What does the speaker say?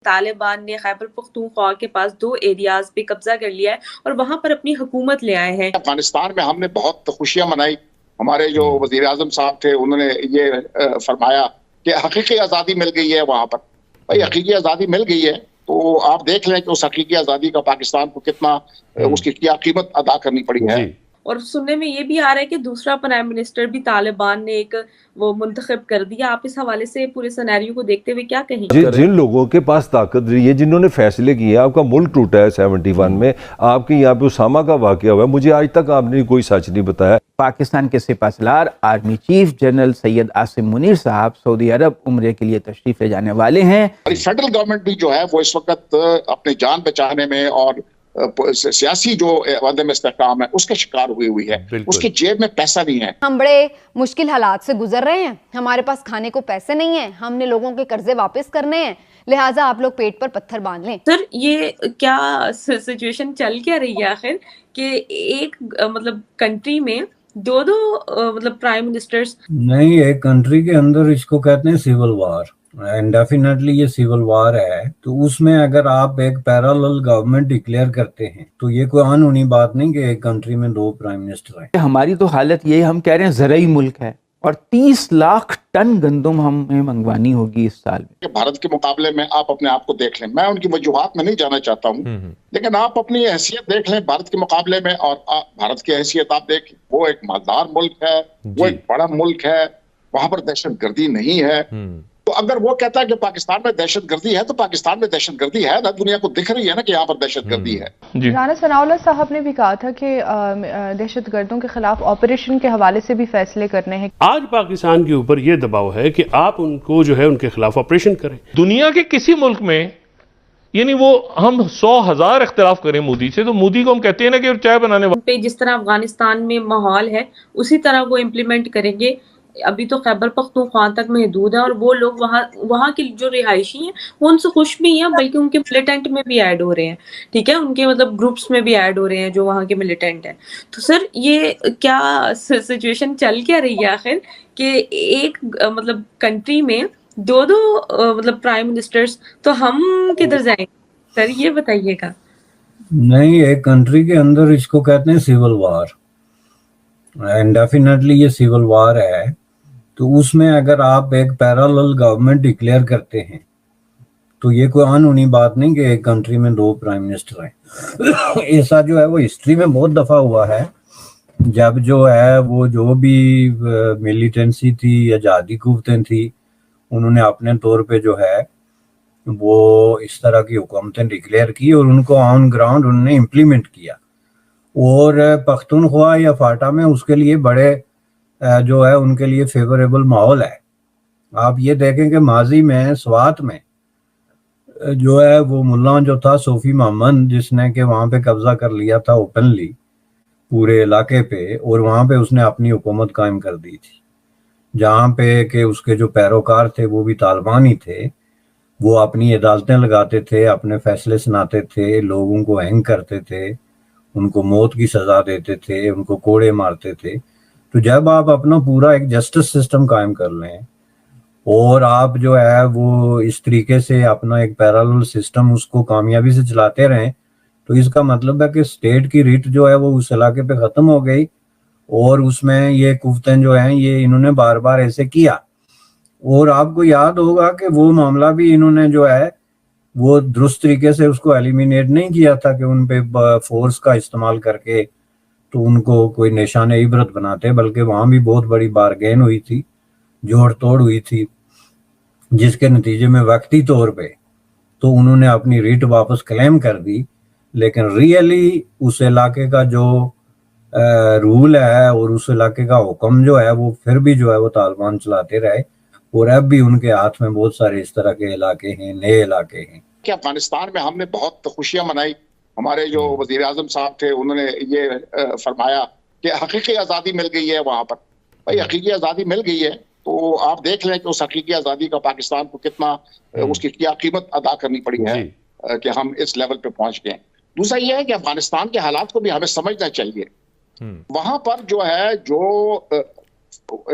طالبان نے خیبر پختونخوا کے پاس 2 ایریاز پہ قبضہ کر لیا ہے اور وہاں پر اپنی حکومت لے آئے ہیں. افغانستان میں ہم نے بہت خوشیاں منائی. ہمارے جو وزیر اعظم صاحب تھے انہوں نے یہ فرمایا کہ حقیقی آزادی مل گئی ہے وہاں پر. بھائی حقیقی آزادی مل گئی ہے تو آپ دیکھ لیں کہ اس حقیقی آزادی کا پاکستان کو کتنا اس کی کیا قیمت ادا کرنی پڑی ہے. اور سننے میں یہ بھی آ رہا ہے کہ دوسرا پرائم منسٹر بھی طالبان نے ایک وہ منتخب کر دیا. آپ اس حوالے سے پورے سینیریو کو دیکھتے ہوئے کیا کہیں؟ جن لوگوں کے پاس طاقت رہی ہے، جنہوں نے فیصلے کیے، آپ کا ملک ٹوٹا ہے 71 میں، آپ کے یہاں پہ اسامہ کا واقعہ ہوا ہے، مجھے آج تک آپ نے کوئی سچ نہیں بتایا. پاکستان کے سپہ سالار army chief general Syed Asim Munir صاحب سعودی عرب عمرے کے لیے تشریف لے جانے والے ہیں. فیڈرل گورنمنٹ بھی جو ہے وہ اس وقت اپنی جان بچانے میں اور سیاسی جو عدم استحکام ہے اس کا شکار ہوئی ہے. اس کی جیب میں پیسہ نہیں ہے. ہم بڑے مشکل حالات سے گزر رہے ہیں، ہمارے پاس کھانے کو پیسے نہیں ہیں، ہم نے لوگوں کے قرضے واپس کرنے ہیں، لہٰذا آپ لوگ پیٹ پر پتھر باندھ لیں. سر یہ کیا سچویشن چل کیا رہی ہے آخر کہ ایک مطلب کنٹری میں دو مطلب پرائم منسٹرز؟ نہیں، ایک کنٹری کے اندر اس کو کہتے ہیں سیول وار، انڈیفینیٹلی یہ سیول وار ہے. تو اس میں اگر آپ ایک پیرالل گورنمنٹ ڈکلیئر کرتے ہیں تو یہ کوئی قانونی بات نہیں کہ ایک کنٹری میں 2 پرائم منسٹر ہیں. ہماری تو حالت یہ ہم کہہ رہے ہیں زرعی ملک ہے اور 30 لاکھ ٹن گندم ہمیں منگوانی ہوگی اس سال میں. بھارت کے مقابلے میں آپ اپنے آپ کو دیکھ لیں، میں ان کی وجوہات میں نہیں جانا چاہتا ہوں، لیکن آپ اپنی حیثیت دیکھ لیں بھارت کے مقابلے میں، اور بھارت کی حیثیت آپ دیکھ، وہ ایک مالدار ملک ہے، وہ ایک بڑا ملک ہے، وہاں پر دہشت گردی نہیں ہے. تو اگر وہ کہتا ہے کہ پاکستان میں دہشت گردی ہے تو پاکستان میں دہشت گردی ہے نا، دنیا کو دکھ رہی ہے نا کہ یہاں پر دہشت گردی ہے. رانا ثناء اللہ صاحب نے بھی کہا تھا کہ دہشت گردوں کے خلاف آپریشن کے حوالے سے بھی فیصلے کرنے ہیں. آج پاکستان کے اوپر یہ دباؤ ہے کہ آپ ان کو جو ہے ان کے خلاف آپریشن کریں. دنیا کے کسی ملک میں یعنی وہ ہم 100,000 اختلاف کریں مودی سے، تو مودی کو ہم کہتے ہیں نا کہ چائے بنانے پہ جس طرح افغانستان میں ماحول ہے اسی طرح وہ امپلیمنٹ کریں گے. ابھی تو خیبر پختونخوا تک محدود ہے اور وہ لوگ وہاں کے جو رہائشی ہیں وہ ان سے خوش بھی ہیں، بلکہ ان کے ملیٹنٹ میں بھی ایڈ ہو رہے ہیں. ٹھیک ہے، ان کے مطلب گروپس میں بھی ایڈ ہو رہے ہیں جو وہاں کے ملیٹنٹ ہیں. تو سر یہ کیا سچویشن چل کیا رہی ہے آخر کہ ایک مطلب کنٹری میں 2 مطلب پرائم منسٹرز، تو ہم کدھر جائیں سر یہ بتائیے گا. نہیں، ایک کنٹری کے اندر اس کو کہتے ہیں سیول وار، انڈیفینیٹلی یہ سیول وار ہے. تو اس میں اگر آپ ایک پیرالل گورنمنٹ ڈکلیئر کرتے ہیں تو یہ کوئی قانونی بات نہیں کہ ایک کنٹری میں 2 پرائم منسٹر ہیں. ایسا جو ہے وہ ہسٹری میں بہت دفعہ ہوا ہے، جب جو ہے وہ جو بھی ملیٹنسی تھی یا جہادی قوتیں تھی انہوں نے اپنے طور پہ جو ہے وہ اس طرح کی حکومتیں ڈکلیئر کی اور ان کو آن گراؤنڈ انہوں نے امپلیمنٹ کیا. اور پختونخوا یا فاٹا میں اس کے لیے بڑے جو ہے ان کے لیے فیوریبل ماحول ہے. آپ یہ دیکھیں کہ ماضی میں سوات میں جو ہے وہ ملا جو تھا صوفی محمد، جس نے کہ وہاں پہ قبضہ کر لیا تھا اوپنلی پورے علاقے پہ، اور وہاں پہ اس نے اپنی حکومت قائم کر دی تھی، جہاں پہ کہ اس کے جو پیروکار تھے وہ بھی طالبان ہی تھے. وہ اپنی عدالتیں لگاتے تھے، اپنے فیصلے سناتے تھے، لوگوں کو ہینگ کرتے تھے، ان کو موت کی سزا دیتے تھے، ان کو کوڑے مارتے تھے. تو جب آپ اپنا پورا ایک جسٹس سسٹم قائم کر لیں اور آپ جو ہے وہ اس طریقے سے اپنا ایک پیرالل سسٹم اس کو کامیابی سے چلاتے رہیں، تو اس کا مطلب ہے کہ اسٹیٹ کی ریٹ جو ہے وہ اس علاقے پہ ختم ہو گئی. اور اس میں یہ قوتیں جو ہیں یہ انہوں نے بار بار ایسے کیا. اور آپ کو یاد ہوگا کہ وہ معاملہ بھی انہوں نے جو ہے وہ درست طریقے سے اس کو ایلیمینیٹ نہیں کیا تھا کہ ان پہ فورس کا استعمال کر کے تو ان کو کوئی نشان عبرت بناتے، بلکہ وہاں بھی بہت بڑی بارگین ہوئی تھی، جوڑ توڑ ہوئی تھی، جس کے نتیجے میں وقتی طور پہ تو انہوں نے اپنی ریٹ واپس کلیم کر دی. لیکن ریئلی اس علاقے کا جو رول ہے اور اس علاقے کا حکم جو ہے وہ پھر بھی جو ہے وہ طالبان چلاتے رہے، اور اب بھی ان کے ہاتھ میں بہت سارے اس طرح کے علاقے ہیں، نئے علاقے ہیں. کہ افغانستان میں ہم نے بہت خوشیاں منائی. ہمارے جو وزیر اعظم صاحب تھے انہوں نے یہ فرمایا کہ حقیقی آزادی مل گئی ہے وہاں پر. بھائی حقیقی آزادی مل گئی ہے تو آپ دیکھ لیں کہ اس حقیقی آزادی کا پاکستان کو کتنا اس کی کیا قیمت ادا کرنی پڑی ہے کہ ہم اس لیول پہ پہنچ گئے. دوسرا یہ ہے کہ افغانستان کے حالات کو بھی ہمیں سمجھنا چاہیے. وہاں پر جو ہے جو